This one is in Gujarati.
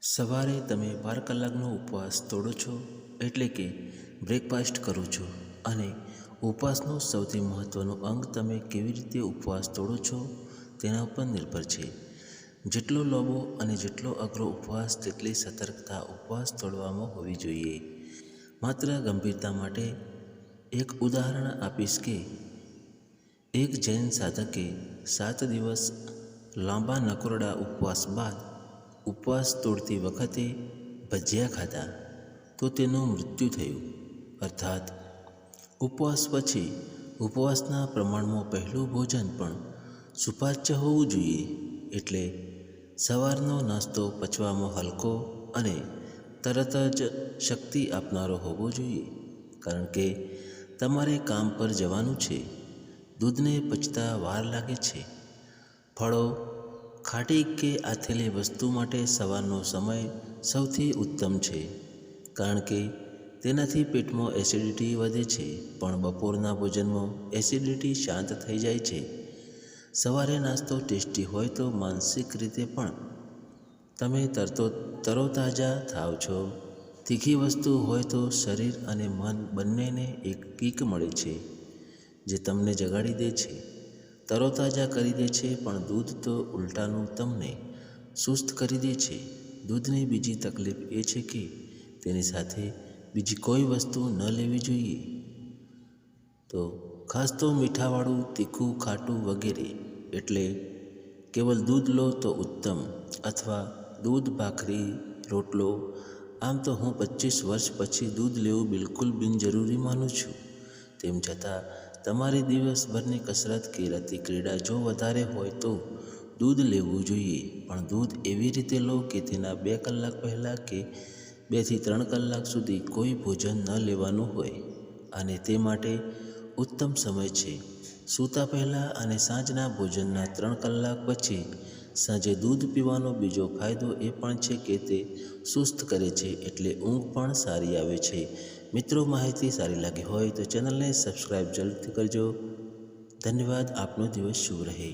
સવારે તમે 12 કલાકનો ઉપવાસ તોડો છો, એટલે કે બ્રેકફાસ્ટ કરો છો, અને ઉપવાસનું સૌથી મહત્ત્વનું અંગ તમે કેવી રીતે ઉપવાસ તોડો છો તેના ઉપર નિર્ભર છે. જેટલો લાંબો અને જેટલો અઘરો ઉપવાસ, તેટલી સતર્કતા ઉપવાસ તોડવામાં હોવી જોઈએ. માત્ર ગંભીરતા માટે એક ઉદાહરણ આપીશ કે એક જૈન સાધકે 7 દિવસ લાંબા નકોરડા ઉપવાસ બાદ ઉપવાસ તોડતી વખતે ભજીયા ખાધા તો તેનું મૃત્યુ થયું. અર્થાત ઉપવાસ પછી ઉપવાસના પ્રમાણમાં પહેલું ભોજન પણ સુપાચ્ય હોવું જોઈએ. એટલે સવારનો નાસ્તો પચવામાં હલકો અને તરત જ શક્તિ આપનારો હોવો જોઈએ, કારણ કે તમારે કામ પર જવાનું છે. દૂધને પચતા વાર લાગે છે. ફળો, ખાટી કે આથેલી વસ્તુ માટે સવારનો સમય સૌથી ઉત્તમ છે, કારણ કે તેનાથી પેટમાં એસિડિટી વધે છે, પણ બપોરના ભોજનમાં એસિડિટી શાંત થઈ જાય છે. સવારે નાસ્તો ટેસ્ટી હોય તો માનસિક રીતે પણ તમે તરોતાજા થાવ છો. તીખી વસ્તુ હોય તો શરીર અને મન બંનેને એક કિક મળે છે, જે તમને જગાડી દે છે, તરોતાજા કરી દે છે. પણ દૂધ તો ઉલટાનું તમને સુસ્ત કરી દે છે. દૂધની બીજી તકલીફ એ છે કે તેની સાથે બીજી કોઈ વસ્તુ ન લેવી જોઈએ. તો ખાસ તો મીઠાવાળું, તીખું, ખાટું વગેરે. એટલે કેવલ દૂધ લો તો ઉત્તમ, અથવા દૂધ, ભાખરી, રોટલો. આમ તો હું 25 વર્ષ પછી દૂધ લેવું બિલકુલ બિનજરૂરી માનું છું. તેમ છતાં તમારી દિવસભરની કસરત કે રતિ ક્રીડા જો વધારે હોય તો દૂધ લેવું જોઈએ. પણ દૂધ એવી રીતે લો કે તેના 2 કલાક પહેલાં કે 2 થી 3 કલાક સુધી કોઈ ભોજન ન લેવાનું હોય. અને તે માટે ઉત્તમ સમય છે સૂતા પહેલાં અને સાંજના ભોજનના 3 કલાક પછી. સાંજે દૂધ પીવાનો બીજો ફાયદો એ પણ છે કે તે સુસ્ત કરે છે, એટલે ઊંઘ પણ સારી આવે છે. મિત્રો, માહિતી સારી લાગી હોય તો ચેનલને સબસ્ક્રાઈબ જરૂરથી કરજો. ધન્યવાદ. આપનો દિવસ શુભ રહે.